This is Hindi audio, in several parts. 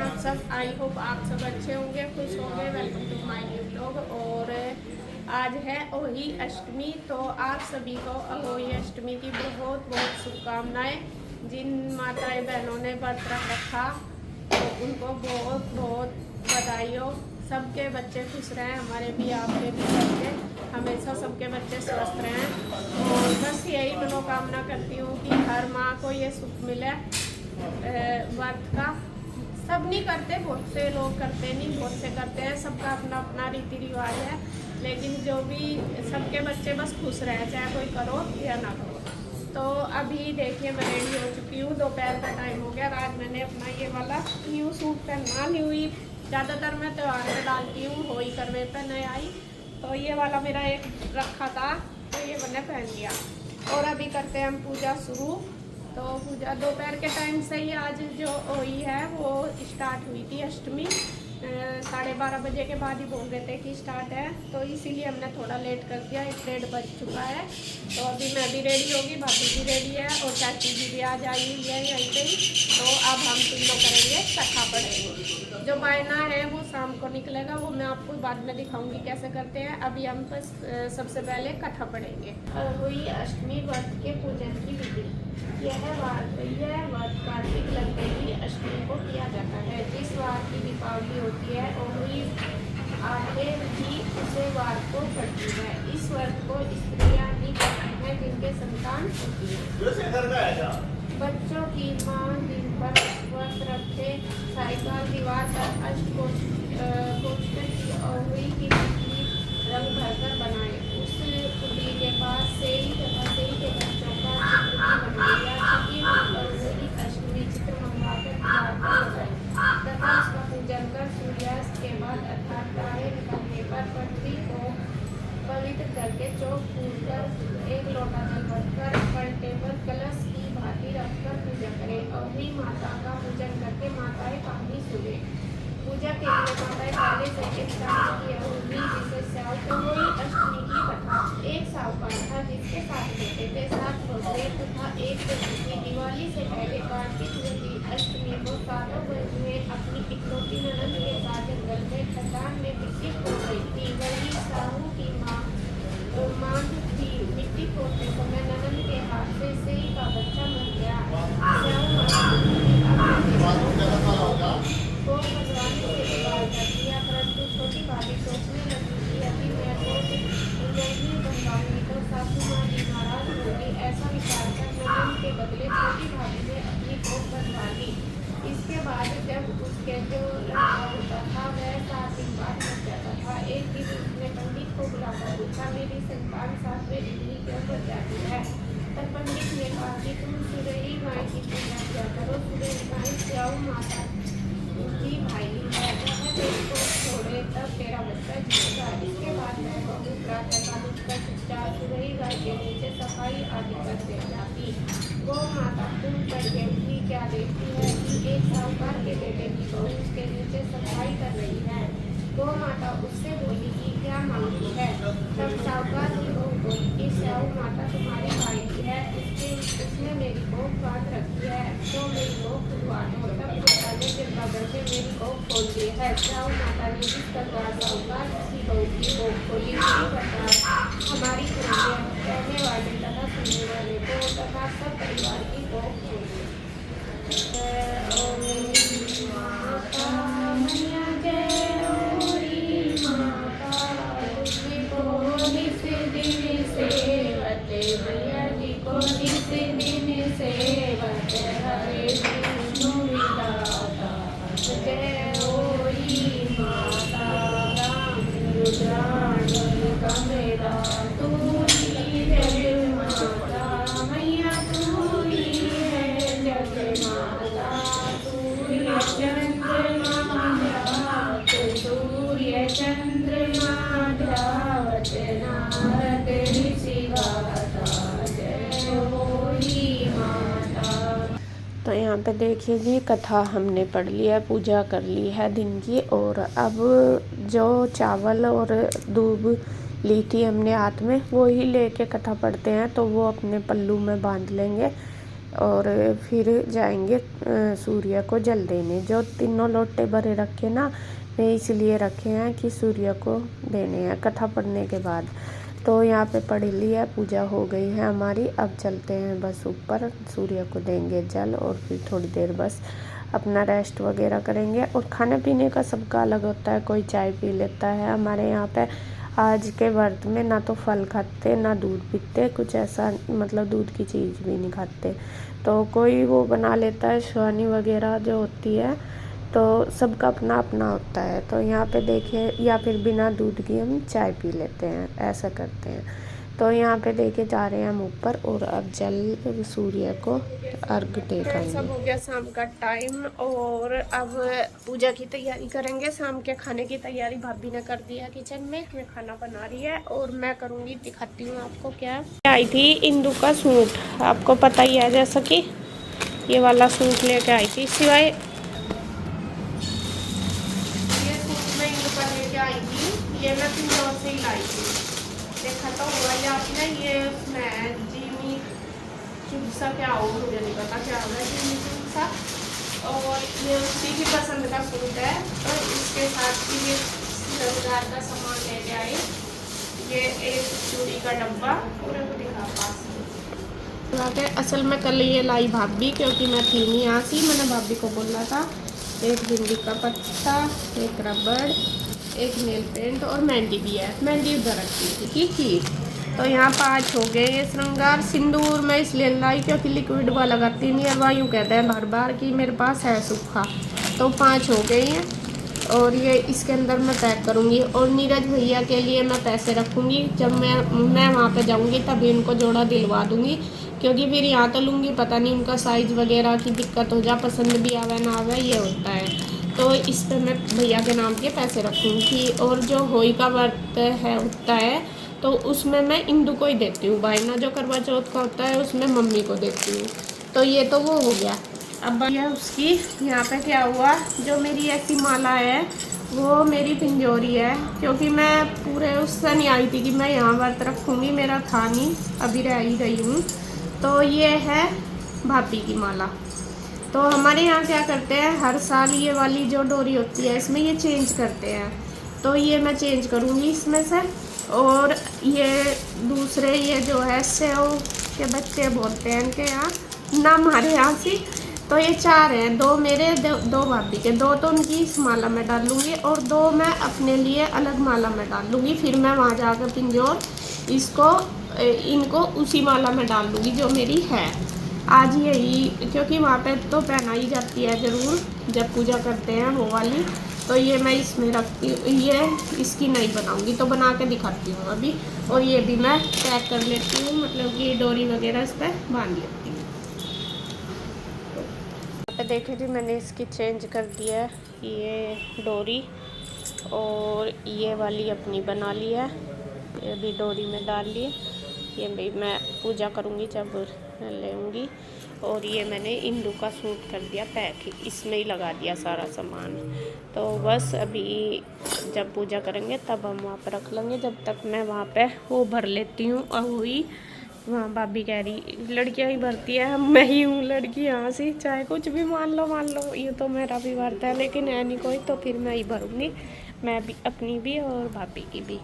आप सब? आई होप आप सब अच्छे होंगे, खुश होंगे। Welcome to my new blog. और आज है अहोई अष्टमी, तो आप सभी को अहोई अष्टमी की बहुत बहुत शुभकामनाएं। जिन माताएं बहनों ने व्रत रख रखा तो उनको बहुत बहुत बधाई हो। सबके बच्चे खुश रहें, हमारे भी आपके भी बच्चे हमेशा सबके बच्चे स्वस्थ रहें। और बस यही मनोकामना करती हूँ कि हर माँ को ये सुख मिले। व्रत का सब नहीं करते, बहुत से लोग करते नहीं, बहुत से करते हैं, सबका अपना अपना रीति रिवाज है। लेकिन जो भी सबके बच्चे बस खुश रहे, चाहे कोई करो या ना करो। तो अभी देखिए मैं रेडी हो चुकी हूँ, दोपहर का टाइम हो गया। आज मैंने अपना ये वाला न्यू सूट पहना, न्यू ही ज़्यादातर मैं त्यौहार में डालती हूँ, होली करवे पे नए आई, तो ये वाला मेरा एक रखा था तो ये मैंने पहन लिया। और अभी करते हैं हम पूजा शुरू। तो पूजा दोपहर के टाइम से ही आज जो हुई है वो स्टार्ट हुई थी अष्टमी। 12:30 बजे के बाद ही बोल रहे थे कि स्टार्ट है, तो इसीलिए हमने थोड़ा लेट कर दिया। 1:30 बज चुका है। तो अभी मैं भी रेडी होगी, भाभी भी रेडी है और चाची जी भी आज आई हुई है यहीं पे ही। तो अब हम तीनों करेंगे, कथा पढ़ेंगे। जो बायना है वो शाम को निकलेगा, वो मैं आपको बाद में दिखाऊंगी कैसे करते हैं। अभी हम बस सबसे पहले कथा पढ़ेंगे। हुई अष्टमी व्रत के पूजन की विधि। यह व्रत कार्तिक लगते ही अष्टमी को किया जाता है। जिस वार की दीपावली होती है वही आगे भी उसे वार को पड़ती है। इस व्रत को स्त्रियां ही करती हैं जिनके संतान होती है। बच्चों की मां दिन पर व्रत रखे साइकाल दीवार पर अष्टकोष्ठक की अहोई की पुतली रंग भरकर बनाए। उस पुतली के पास सेई तथा सेई के बच्चों का चित्र भी बनाया। छठी अहोई अष्टमी चित्र मंगवाकर द्वार पर लगाए तथा उसका पूजन कर सूर्यास्त के बाद अर्थात तारे निकलने पर पृथ्वी को पवित्र करके चौक पूजकर एक लोटा जल भरकर पलटे पर कलश की भांति रखकर पूजा करें। अहोई माता का पूजन करके माताएं पानी सुने। पूजा के लिए माताएं पहले से एक साल की अहोई जिसे अहोई अष्टमी की कथा। एक साहूकार था जिसके 7 बेटे थे, 7 बहुएं तथा एक बेटी। दिवाली से पहले कार्तिक अष्टमी को सातों बहनें अपनी इकलौती ननद के साथ जंगल में खदान में मिट्टी खोद रही थी। वही साहू की मांग थी। मिट्टी खोदते समय ननद के हाथ से सेई का बच्चा मर गया। को भगवान से सवाल कर दिया, परंतु छोटी भाभी सोचने लगी कि अभी मैं तो नहीं बनवाऊंगी तो सासू माँ जी नाराज होगी। ऐसा विचार कर ननद के बदले छोटी भाभी ने अपनी कोख बनवा ली। इसके बाद जब उसके जो लड़का होता था वह 7 दिन बाद मर जाता था। एक दिन उसने पंडित को बुलाकर पूछा, मेरी संतान 7वें दिन ही क्यों मर जाती है? तब पंडित ने कहा कि तुम सुरई गाय की पूजा किया करो। सुरई गाय स्याऊ माता की भाई है, वह तेरे को छोड़े तब तेरा बच्चा जीवेगा। इसके बाद मैं बहुत प्रातःकाल उठकर चुपचाप सुरई गाय के नीचे सफाई आदि करते जाती। वो माता खूब तड़के उठी, क्या देखती है कि एक साहूकार के बेटे की बहू उसके नीचे सफाई कर रही है। वो माता उससे बोली कि क्या मांगती है? तब साहूकार की बहू बोली कि स्याऊ माता तुम्हारी भाई की है, उसने मेरी कोख बांध रखी है, तो मेरी कोख खुलवा दो। तब पिता ने कृपा करके मेरी कोख खोल दी है। स्याऊ माता ने जिस प्रकार साहूकार की बहू की कोख खोली, उसी प्रकार हमारी कहने वाले तथा सुनने वाले को तथा सब परिवार की कोख खोली। तो यहाँ पे देखिए जी, कथा हमने पढ़ ली है, पूजा कर ली है दिन की। और अब जो चावल और दूब ली थी हमने हाथ में, वो ही लेके कथा पढ़ते हैं, तो वो अपने पल्लू में बांध लेंगे। और फिर जाएंगे सूर्य को जल देने। जो तीनों लोटे भरे रखे ना, मैं इसलिए रखे हैं कि सूर्य को देने हैं कथा पढ़ने के बाद। तो यहाँ पे पढ़ लिया, पूजा हो गई है हमारी। अब चलते हैं बस ऊपर, सूर्य को देंगे जल और फिर थोड़ी देर बस अपना रेस्ट वगैरह करेंगे। और खाने पीने का सबका अलग होता है, कोई चाय पी लेता है। हमारे यहाँ पे आज के व्रत में ना तो फल खाते ना दूध पीते, कुछ ऐसा मतलब दूध की चीज़ भी नहीं खाते। तो कोई वो बना लेता है शवानी वगैरह जो होती है, तो सबका अपना अपना होता है। तो यहाँ पे देखिए, या फिर बिना दूध की हम चाय पी लेते हैं, ऐसा करते हैं। तो यहाँ पे देखे जा रहे हैं हम ऊपर और अब जल सूर्य को अर्घ देखेंगे। सब हो गया शाम का टाइम और अब पूजा की तैयारी करेंगे। शाम के खाने की तैयारी भाभी ने कर दी है किचन में, मैं खाना बना रही है और मैं करूँगी, दिखाती हूँ आपको क्या आई थी। इंदु का सूट आपको पता ही है, जैसा कि ये वाला सूट लेके आई थी। सिवाय आई थी, ये मैं पिंजौर से ही लाई थी। देखा तो हुआ ये आपने, ये उसमें जीमी चुपसा क्या हो, मुझे नहीं पता क्या होगा जीमी चुपसा। और ये उसी की पसंद का सूट है। तो इसके साथ भी ये रोजगार का सामान लेके आई। ये एक चूड़ी का डब्बा, पूरे को दिखा पास। असल में कल ये लाई भाभी, क्योंकि मैं थी नहीं यहाँ सी। मैंने भाभी को बोला था एक भिंडी का पत्ता, एक रबड़, एक नेल पेंट और मेहंदी भी है। मेहंदी उधर रखी थी, ठीक ही। तो यहाँ 5 हो गए। ये श्रृंगार सिंदूर मैं इसलिए लाई क्योंकि लिक्विड वाला लगाती नहीं है, वह यूँ कहते हैं बार बार कि मेरे पास है सूखा। तो 5 हो गई हैं और ये इसके अंदर मैं पैक करूँगी। और नीरज भैया के लिए मैं पैसे रखूँगी, जब मैं वहाँ पे जाऊँगी तभी उनको जोड़ा दिलवा दूँगी। क्योंकि फिर यहाँ तो लूँगी, पता नहीं उनका साइज़ वगैरह की दिक्कत हो जा, पसंद भी आवे ना आवे, ये होता है। तो इस पर मैं भैया के नाम के पैसे रखूँगी। और जो होली का व्रत है होता है तो उसमें मैं इंदु को ही देती हूँ, भाईना जो करवा चौथ का होता है उसमें मम्मी को देती हूँ। तो ये तो वो हो गया। अब यह उसकी यहाँ पे क्या हुआ, जो मेरी ऐसी माला है वो मेरी पिंजौरी है। क्योंकि मैं पूरे उससे नहीं आई थी कि मैं यहाँ व्रत रखूँगी, मेरा था नहीं, अभी रह ही गई हूँ। तो ये है भाभी की माला। तो हमारे यहाँ क्या करते हैं, हर साल ये वाली जो डोरी होती है इसमें ये चेंज करते हैं। तो ये मैं चेंज करूँगी इसमें से। और ये दूसरे ये जो है सेव के बच्चे बोलते हैं इनके यहाँ नाम, हमारे यहाँ से। तो ये 4 हैं, 2 मेरे 2 भाभी के। 2 तो उनकी इस माला में डाल लूँगी और 2 मैं अपने लिए अलग माला में डाल लूँगी। फिर मैं वहाँ जाकर पिंजौर इनको उसी माला में डाल लूँगी जो मेरी है। आज यही, क्योंकि वहाँ पे तो पहनाई जाती है ज़रूर जब पूजा करते हैं वो वाली। तो ये मैं इसमें रखती हूँ, ये इसकी नहीं बनाऊँगी, तो बना के दिखाती हूँ अभी। और ये भी मैं पैक कर लेती हूँ, मतलब कि डोरी वगैरह इस पर बांध लेती हूँ। यहाँ पे देखे थी मैंने इसकी चेंज कर दिया है, ये डोरी और ये वाली अपनी बना ली है। ये भी डोरी में डाल ली, ये भी मैं पूजा करूँगी जब लेंगी। और ये मैंने इंदु का सूट कर दिया पैक, इसमें ही लगा दिया सारा सामान। तो बस अभी जब पूजा करेंगे तब हम वहाँ पर रख लेंगे। जब तक मैं वहाँ पे वो भर लेती हूँ। और वही वहाँ भाभी कह रही लड़कियाँ ही भरती है, मैं ही हूँ लड़की यहाँ से, चाहे कुछ भी मान लो, ये तो मेरा भी भरता है, लेकिन है नहीं कोई, तो फिर मैं ही भरूँगी। मैं भी अपनी भी और भाभी की भी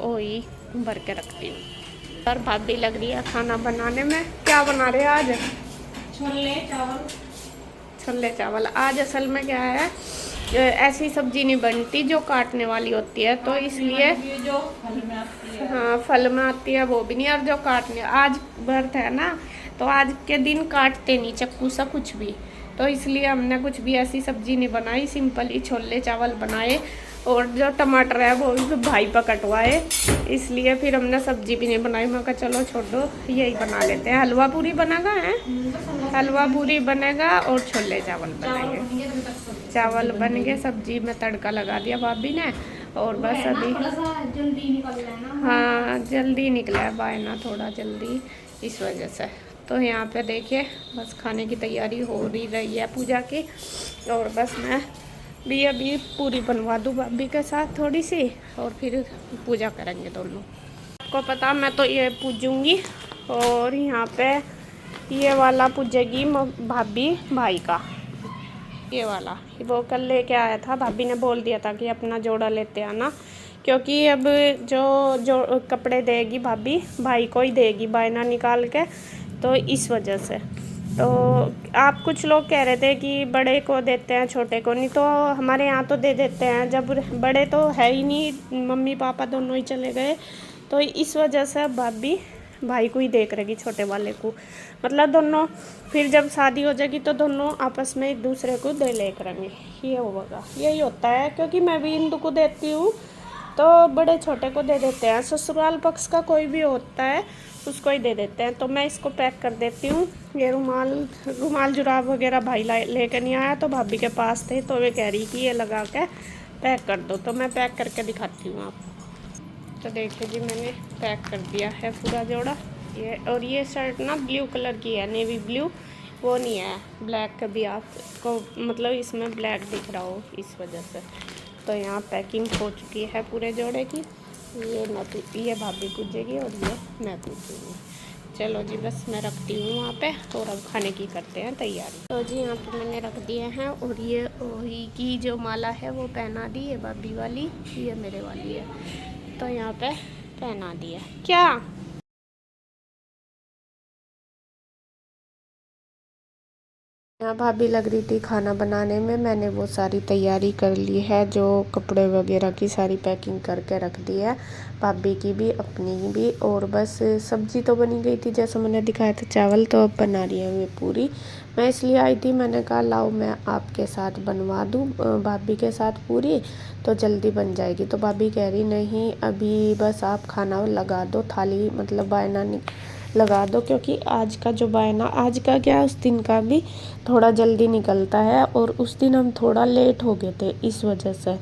वही भर के रखती हूँ। और भाभी लग रही है खाना बनाने में। क्या बना रहे हैं आज? छोले चावल। आज असल में क्या है, ऐसी सब्जी नहीं बनती जो काटने वाली होती है, तो इसलिए जो फल में आती है, हाँ फल में आती है वो भी नहीं। और जो काटने, आज व्रत है ना, तो आज के दिन काटते नहीं चक्कू सा कुछ भी। तो इसलिए हमने कुछ भी ऐसी सब्जी नहीं बनाई, सिंपल ही छोले चावल बनाए। और जो टमाटर है वो भी भाई पर कटवाए, इसलिए फिर हमने सब्जी भी नहीं बनाई। मैं कहा चलो छोड़ो, यही बना लेते हैं। हलवा पूरी बनेगा है, हलवा पूरी बनेगा और छोले चावल बनेंगे। चावल बन गए, सब्जी में तड़का लगा दिया भाभी ने। और बस अभी जल्दी निकल रहा है ना, हाँ जल्दी निकला है बायना, थोड़ा जल्दी, इस वजह से। तो यहाँ पे देखिए बस खाने की तैयारी हो रही है पूजा की। और बस मैं भी अभी पूरी बनवा दूँ भाभी के साथ थोड़ी सी, और फिर पूजा करेंगे दोनों। आपको पता मैं तो ये पूजूंगी। और यहाँ पे ये वाला पूजेगी भाभी भाई का, ये वाला वो कल लेके आया था। भाभी ने बोल दिया था कि अपना जोड़ा लेते आना, क्योंकि अब जो कपड़े देगी भाभी भाई को ही देगी बायना निकाल के, तो इस वजह से। तो आप कुछ लोग कह रहे थे कि बड़े को देते हैं छोटे को नहीं, तो हमारे यहाँ तो दे देते हैं। जब बड़े तो है ही नहीं, मम्मी पापा दोनों ही चले गए, तो इस वजह से भाभी भाई को ही देख रहेगी, छोटे वाले को। मतलब दोनों फिर जब शादी हो जाएगी तो दोनों आपस में एक दूसरे को दे ले करेंगे, ये होगा, यही होता है। क्योंकि मैं भी इंदू को देती हूँ तो बड़े छोटे को दे देते हैं, ससुराल पक्ष का कोई भी होता है उसको ही दे देते हैं। तो मैं इसको पैक कर देती हूँ। ये रुमाल जुराब वगैरह भाई लेकर नहीं आया, तो भाभी के पास थे, तो वे कह रही कि ये लगा के पैक कर दो, तो मैं पैक करके दिखाती हूँ आपको। तो देखिए जी, मैंने पैक कर दिया है पूरा जोड़ा। ये और ये शर्ट ना ब्लू कलर की है, नेवी ब्लू, वो नहीं है ब्लैक। कभी आपको मतलब इसमें ब्लैक दिख रहा हो इस वजह से। तो यहाँ पैकिंग हो चुकी है पूरे जोड़े की। ये भाभी पूजेगी और ये मैं पूजूँगी। चलो जी, बस मैं रखती हूँ वहाँ पे, और अब खाने की करते हैं तैयारी। तो जी यहाँ पे मैंने रख दिए हैं, और ये ओही की जो माला है वो पहना दी है भाभी वाली, ये मेरे वाली है, तो यहाँ पे पहना दिया। क्या यहाँ भाभी लग रही थी खाना बनाने में, मैंने वो सारी तैयारी कर ली है, जो कपड़े वगैरह की सारी पैकिंग करके रख दी है, भाभी की भी अपनी भी। और बस सब्जी तो बनी गई थी जैसा मैंने दिखाया था, चावल, तो अब बना रही है वे पूरी। मैं इसलिए आई थी, मैंने कहा लाओ मैं आपके साथ बनवा दूँ भाभी के साथ पूरी, तो जल्दी बन जाएगी। तो भाभी कह रही नहीं अभी बस आप खाना लगा दो, थाली मतलब बायना लगा दो, क्योंकि आज का जो बायना, आज का क्या उस दिन का भी थोड़ा जल्दी निकलता है, और उस दिन हम थोड़ा लेट हो गए थे इस वजह से।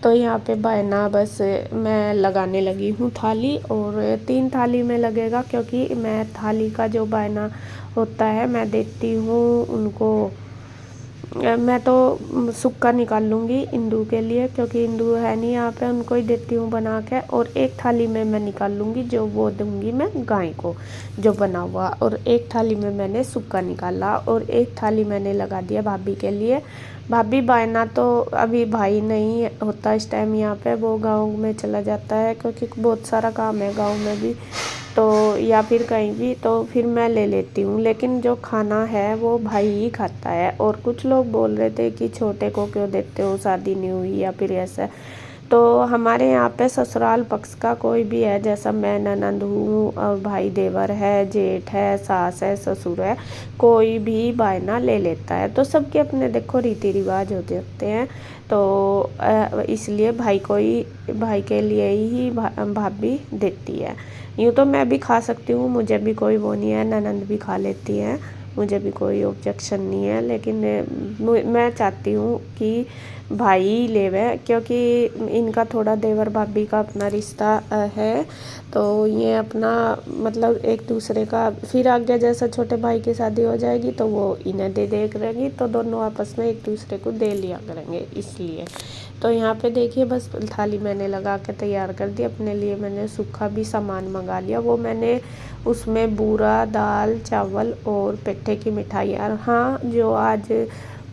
तो यहाँ पे बायना बस मैं लगाने लगी हूँ थाली, और 3 थाली में लगेगा, क्योंकि मैं थाली का जो बायना होता है मैं देती हूँ उनको। मैं तो सुक्का निकाल लूँगी इंदू के लिए, क्योंकि इंदू है नहीं यहाँ पे, उनको ही देती हूँ बना के। और एक थाली में मैं निकाल लूँगी जो वो दूँगी मैं गाय को जो बना हुआ, और एक थाली में मैंने सुक्का निकाला, और एक थाली मैंने लगा दिया भाभी के लिए। भाभी बायना तो अभी भाई नहीं होता इस टाइम यहाँ पे, वो गाँव में चला जाता है, क्योंकि बहुत सारा काम है गाँव में भी, तो या फिर कहीं भी, तो फिर मैं ले लेती हूँ। लेकिन जो खाना है वो भाई ही खाता है। और कुछ लोग बोल रहे थे कि छोटे को क्यों देते हो, शादी नहीं हुई या फिर ऐसा। तो हमारे यहाँ पे ससुराल पक्ष का कोई भी है, जैसा मैं ननंद हूँ और भाई देवर है, जेठ है, सास है, ससुर है, कोई भी बायना ले लेता है। तो सबके अपने देखो रीति रिवाज होते हैं, तो इसलिए भाई को ही, भाई के लिए ही भाभी देती है। यूँ तो मैं भी खा सकती हूँ, मुझे भी कोई वो नहीं है, ननंद भी खा लेती हैं, मुझे भी कोई ऑब्जेक्शन नहीं है। लेकिन मैं चाहती हूँ कि भाई लेवे, क्योंकि इनका थोड़ा देवर भाभी का अपना रिश्ता है, तो ये अपना मतलब एक दूसरे का, फिर आगे जैसा छोटे भाई की शादी हो जाएगी तो वो इन्हें दे करेंगी, तो दोनों आपस में एक दूसरे को दे लिया करेंगे इसलिए। तो यहाँ पे देखिए बस थाली मैंने लगा के तैयार कर दी। अपने लिए मैंने सूखा भी सामान मंगा लिया, वो मैंने उसमें बूरा, दाल, चावल और पेठे की मिठाई। और हाँ, जो आज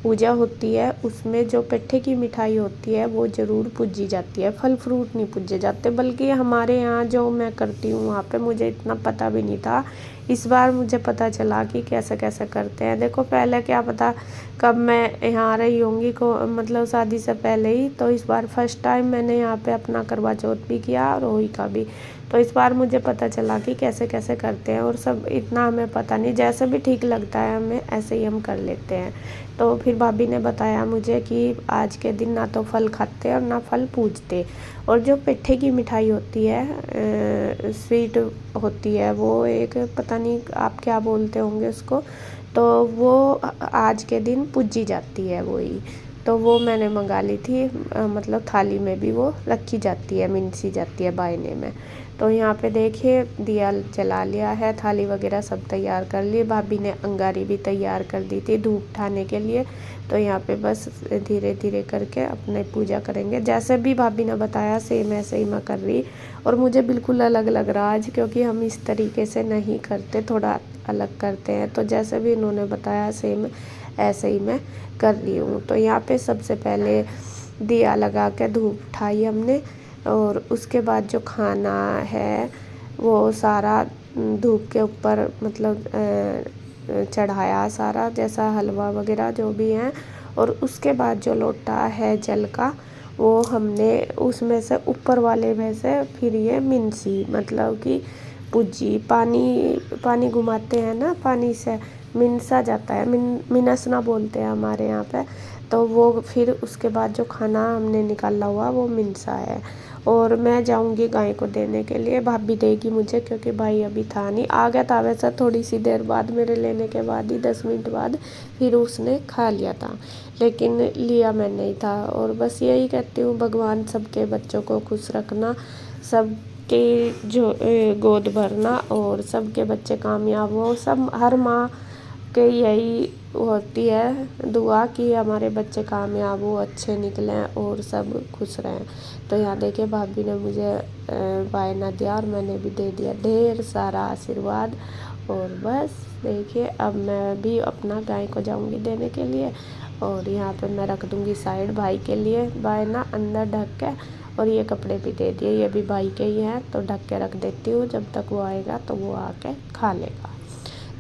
पूजा होती है उसमें जो पेठे की मिठाई होती है वो ज़रूर पूजी जाती है, फल फ्रूट नहीं पूजे जाते। बल्कि हमारे यहाँ जो मैं करती हूँ वहाँ पे मुझे इतना पता भी नहीं था, इस बार मुझे पता चला कि कैसे कैसे करते हैं। देखो पहले क्या पता कब मैं यहाँ आ रही होंगी को मतलब शादी से पहले ही, तो इस बार फर्स्ट टाइम मैंने यहाँ पे अपना करवा चौथ भी किया और रोही का भी। तो इस बार मुझे पता चला कि कैसे कैसे करते हैं, और सब इतना हमें पता नहीं, जैसे भी ठीक लगता है हमें ऐसे ही हम कर लेते हैं। तो फिर भाभी ने बताया मुझे कि आज के दिन ना तो फल खाते और ना फल पूजते। और जो पेठे की मिठाई होती है, स्वीट होती है, वो एक पता नहीं आप क्या बोलते होंगे उसको, तो वो आज के दिन पूजी जाती है वही। तो वो मैंने मंगा ली थी, मतलब थाली में भी वो रखी जाती है, मिनसी जाती है बायने में। तो यहाँ पे देखिए दिया जला लिया है, थाली वगैरह सब तैयार कर ली। भाभी ने अंगारी भी तैयार कर दी थी धूप उठाने के लिए, तो यहाँ पे बस धीरे धीरे करके अपने पूजा करेंगे। जैसे भी भाभी ने बताया सेम ऐसे ही मैं कर रही, और मुझे बिल्कुल अलग लग रहा आज, क्योंकि हम इस तरीके से नहीं करते, थोड़ा अलग करते हैं। तो जैसे भी इन्होंने बताया सेम ऐसे ही मैं कर रही हूँ। तो यहाँ पे सबसे पहले दिया लगा के धूप उठाई हमने, और उसके बाद जो खाना है वो सारा धूप के ऊपर मतलब चढ़ाया सारा, जैसा हलवा वगैरह जो भी है। और उसके बाद जो लोटा है जल का, वो हमने उसमें से ऊपर वाले में से फिर ये मिनसी मतलब कि पूजी पानी घुमाते हैं ना, पानी से मिनसा जाता है, मिनसना बोलते हैं हमारे यहाँ पे। तो वो फिर उसके बाद जो खाना हमने निकाला हुआ वो मिनसा है। और मैं जाऊंगी गाय को देने के लिए, भाभी देगी मुझे, क्योंकि भाई अभी था नहीं, आ गया था वैसा थोड़ी सी देर बाद, मेरे लेने के बाद ही 10 मिनट बाद फिर उसने खा लिया था, लेकिन लिया मैं नहीं था। और बस यही कहती हूँ, भगवान सबके बच्चों को खुश रखना, सबके जो गोद भरना, और सबके बच्चे कामयाब हो। सब हर माँ के यही होती है दुआ कि हमारे बच्चे कामयाब हो, अच्छे निकलें और सब खुश रहें। तो यहाँ देखिए भाभी ने मुझे वायना दिया और मैंने भी दे दिया ढेर सारा आशीर्वाद। और बस देखिए अब मैं भी अपना गाय को जाऊंगी देने के लिए, और यहाँ पे मैं रख दूंगी साइड भाई के लिए वायना अंदर ढक के। और ये कपड़े भी दे दिए, ये भी भाई के ही हैं, तो ढक के रख देती हूँ, जब तक वो आएगा तो वो आके खा लेगा।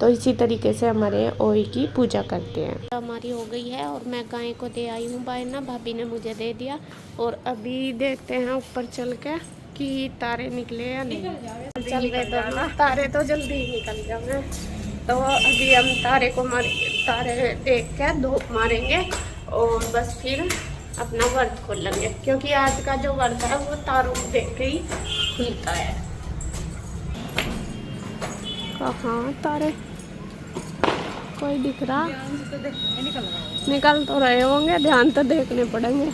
तो इसी तरीके से हमारे ओई की पूजा करते हैं। तो हमारी हो गई है और मैं गाय को दे आई हूँ वायना, भाभी ने मुझे दे दिया। और अभी देखते हैं ऊपर चल के कि तारे निकले या नहीं। चल गए तो तारे तो जल्दी ही निकल जाएंगे। तो अभी हम तारे को तारे देख के धूप मारेंगे, और बस फिर अपना व्रत खोल लेंगे, क्योंकि आज का जो व्रत है वो तारों को देख के ही खुलता है। कहाँ तारे कोई दिख रहा? निकल तो रहे होंगे, ध्यान तो देखने पड़ेंगे।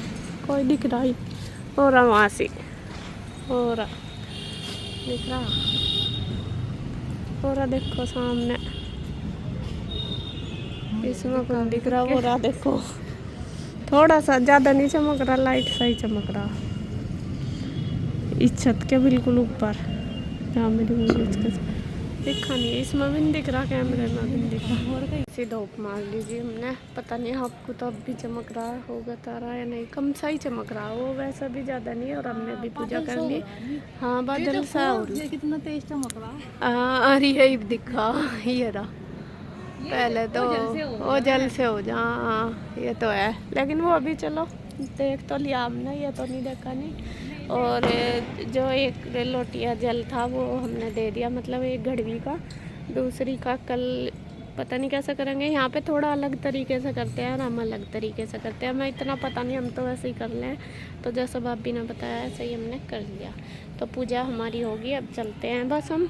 कोई दिख रहा ही हो रहा वहाँ से, हो रहा दिख रहा, हो रहा देखो सामने, इसमें कौन दिख रहा? हो रहा देखो, थोड़ा सा, ज़्यादा नहीं चमक रहा, लाइट सही चमक रहा इस छत के बिल्कुल ऊपर, जहाँ मेरी उंगली दिखा नहीं, इसमें भी नहीं दिख रहा, कैमरे में भी नहीं दिख रहा। और कहीं धूप मार लीजिए हमने, पता नहीं आपको तो अब भी चमक रहा होगा तारा या नहीं, कम सा ही चमक रहा हो, वैसा भी ज़्यादा नहीं। और हमने भी पूजा कर ली। हाँ बादल सा हो रहा, कितना तेज चमक रहा है। हाँ अरे यही दिखा, ये रहा पहले तो वो जल से हो जा, हाँ ये तो है, लेकिन वो अभी चलो देख तो लिया हमने, ये तो नहीं देखा नहीं। और जो एक लोटिया जल था वो हमने दे दिया, मतलब एक गड़वी का, दूसरी का कल पता नहीं कैसे करेंगे। यहाँ पे थोड़ा अलग तरीके से करते हैं और हम अलग तरीके से करते हैं, हमें इतना पता नहीं, हम तो वैसे ही कर लें। तो जैसा भाभी ने बताया ऐसे ही हमने कर लिया। तो पूजा हमारी होगी, अब चलते हैं बस हम।